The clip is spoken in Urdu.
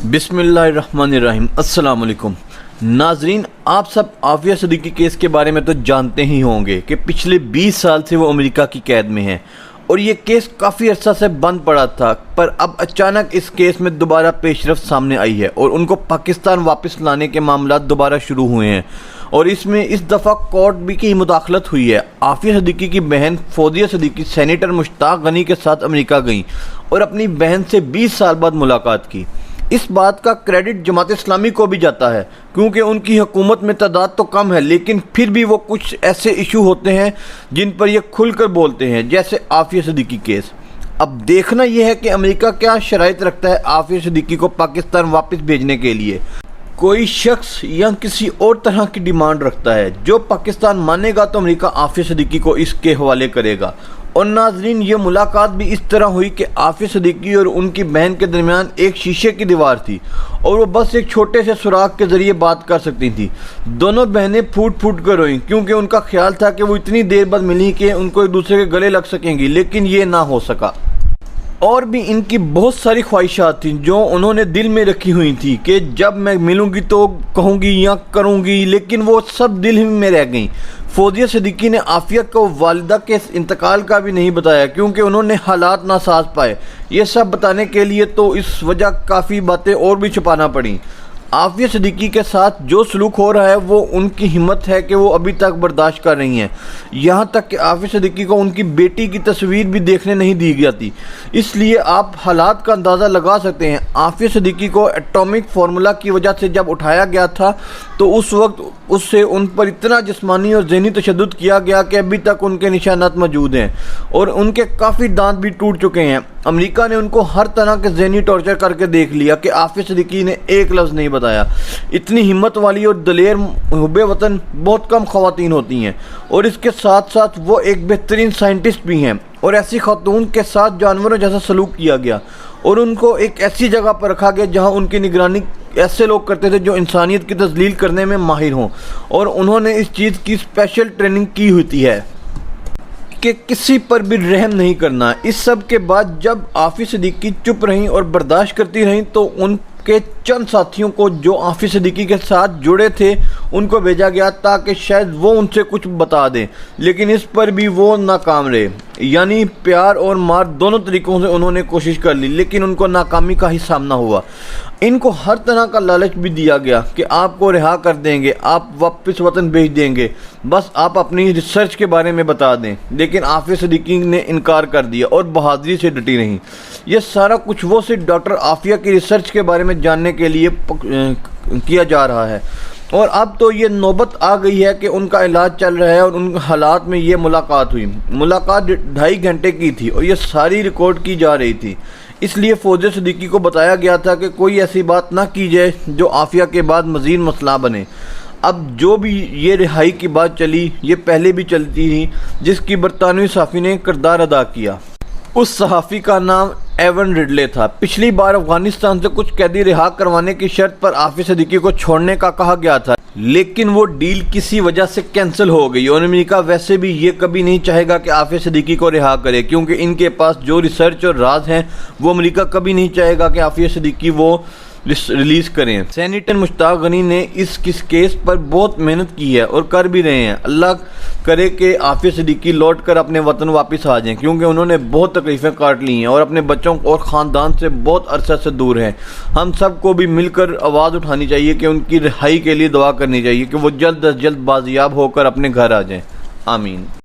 بسم اللہ الرحمن الرحیم۔ السلام علیکم ناظرین، آپ سب عافیہ صدیقی کیس کے بارے میں تو جانتے ہی ہوں گے کہ پچھلے 20 سال سے وہ امریکہ کی قید میں ہیں اور یہ کیس کافی عرصہ سے بند پڑا تھا، پر اب اچانک اس کیس میں دوبارہ پیش رفت سامنے آئی ہے اور ان کو پاکستان واپس لانے کے معاملات دوبارہ شروع ہوئے ہیں اور اس میں اس دفعہ کورٹ بھی کی مداخلت ہوئی ہے۔ عافیہ صدیقی کی بہن فوزیہ صدیقی سینیٹر مشتاق غنی کے ساتھ امریکہ گئیں اور اپنی بہن سے 20 سال بعد ملاقات کی۔ اس بات کا کریڈٹ جماعت اسلامی کو بھی جاتا ہے کیونکہ ان کی حکومت میں تعداد تو کم ہے، لیکن پھر بھی وہ کچھ ایسے ایشو ہوتے ہیں جن پر یہ کھل کر بولتے ہیں، جیسے عافیہ صدیقی کیس۔ اب دیکھنا یہ ہے کہ امریکہ کیا شرائط رکھتا ہے عافیہ صدیقی کو پاکستان واپس بھیجنے کے لیے۔ کوئی شخص یا کسی اور طرح کی ڈیمانڈ رکھتا ہے، جو پاکستان مانے گا تو امریکہ عافیہ صدیقی کو اس کے حوالے کرے گا۔ اور ناظرین، یہ ملاقات بھی اس طرح ہوئی کہ عافیہ صدیقی اور ان کی بہن کے درمیان ایک شیشے کی دیوار تھی اور وہ بس ایک چھوٹے سے سوراخ کے ذریعے بات کر سکتی تھیں۔ دونوں بہنیں پھوٹ پھوٹ کر روئیں کیونکہ ان کا خیال تھا کہ وہ اتنی دیر بعد ملی کہ ان کو ایک دوسرے کے گلے لگ سکیں گی، لیکن یہ نہ ہو سکا۔ اور بھی ان کی بہت ساری خواہشات تھیں جو انہوں نے دل میں رکھی ہوئی تھی کہ جب میں ملوں گی تو کہوں گی یا کروں گی، لیکن وہ سب دل میں رہ گئیں۔ فوزیہ صدیقی نے عافیہ کو والدہ کے انتقال کا بھی نہیں بتایا کیونکہ انہوں نے حالات ناساز پائے۔ یہ سب بتانے کے لیے تو اس وجہ کافی باتیں اور بھی چھپانا پڑیں۔ عافیہ صدیقی کے ساتھ جو سلوک ہو رہا ہے وہ ان کی ہمت ہے کہ وہ ابھی تک برداشت کر رہی ہیں، یہاں تک کہ عافیہ صدیقی کو ان کی بیٹی کی تصویر بھی دیکھنے نہیں دی جاتی۔ اس لیے آپ حالات کا اندازہ لگا سکتے ہیں۔ عافیہ صدیقی کو ایٹمک فارمولا کی وجہ سے جب اٹھایا گیا تھا تو اس وقت اس سے ان پر اتنا جسمانی اور ذہنی تشدد کیا گیا کہ ابھی تک ان کے نشانات موجود ہیں اور ان کے کافی دانت بھی ٹوٹ چکے ہیں۔ امریکہ نے ان کو ہر طرح کے ذہنی ٹارچر کر کے دیکھ لیا کہ عافیہ صدیقی نے ایک لفظ نہیں بتایا۔ اتنی ہمت والی اور دلیر محب وطن بہت کم خواتین ہوتی ہیں، اور اس کے ساتھ ساتھ وہ ایک بہترین سائنٹسٹ بھی ہیں، اور ایسی خاتون کے ساتھ جانوروں جیسا سلوک کیا گیا اور ان کو ایک ایسی جگہ پر رکھا گیا جہاں ان کی نگرانی ایسے لوگ کرتے تھے جو انسانیت کی تذلیل کرنے میں ماہر ہوں، اور انہوں نے اس چیز کی اسپیشل ٹریننگ کی ہوتی ہے کہ کسی پر بھی رحم نہیں کرنا۔ اس سب کے بعد جب عافیہ صدیقی چپ رہیں اور برداشت کرتی رہیں تو ان کے چند ساتھیوں کو جو عافیہ صدیقی کے ساتھ جڑے تھے ان کو بھیجا گیا تاکہ شاید وہ ان سے کچھ بتا دیں، لیکن اس پر بھی وہ ناکام رہے۔ یعنی پیار اور مار دونوں طریقوں سے انہوں نے کوشش کر لی، لیکن ان کو ناکامی کا ہی سامنا ہوا۔ ان کو ہر طرح کا لالچ بھی دیا گیا کہ آپ کو رہا کر دیں گے، آپ واپس وطن بھیج دیں گے، بس آپ اپنی ریسرچ کے بارے میں بتا دیں، لیکن عافیہ صدیقی نے انکار کر دیا اور بہادری سے ڈٹی رہیں۔ یہ سارا کچھ وہ صرف ڈاکٹر عافیہ کی ریسرچ کے بارے میں جاننے کے لیے کیا جا رہا ہے، اور اب تو یہ نوبت آ گئی ہے کہ ان کا علاج چل رہا ہے اور ان حالات میں یہ ملاقات ہوئی۔ ملاقات 2.5 گھنٹے کی تھی اور یہ ساری ریکارڈ کی جا رہی تھی، اس لیے فوزیہ صدیقی کو بتایا گیا تھا کہ کوئی ایسی بات نہ کی جائے جو عافیہ کے بعد مزید مسئلہ بنے۔ اب جو بھی یہ رہائی کی بات چلی، یہ پہلے بھی چلتی تھی، جس کی برطانوی صحافی نے کردار ادا کیا۔ اس صحافی کا نام ایون ریڈلے تھا۔ پچھلی بار افغانستان سے کچھ قیدی رہا کروانے کی شرط پر عافیہ صدیقی کو چھوڑنے کا کہا گیا تھا، لیکن وہ ڈیل کسی وجہ سے کینسل ہو گئی، اور امریکہ ویسے بھی یہ کبھی نہیں چاہے گا کہ عافیہ صدیقی کو رہا کرے کیونکہ ان کے پاس جو ریسرچ اور راز ہیں وہ امریکہ کبھی نہیں چاہے گا کہ عافیہ صدیقی وہ ریلیز کریں۔ سینیٹر مشتاق غنی نے اس کیس پر بہت محنت کی ہے اور کر بھی رہے ہیں۔ اللہ کرے کہ عافیہ صدیقی لوٹ کر اپنے وطن واپس آ جائیں کیونکہ انہوں نے بہت تکلیفیں کاٹ لی ہیں اور اپنے بچوں اور خاندان سے بہت عرصہ سے دور ہیں۔ ہم سب کو بھی مل کر آواز اٹھانی چاہیے کہ ان کی رہائی کے لیے دعا کرنی چاہیے کہ وہ جلد از جلد بازیاب ہو کر اپنے گھر آ جائیں۔ آمین۔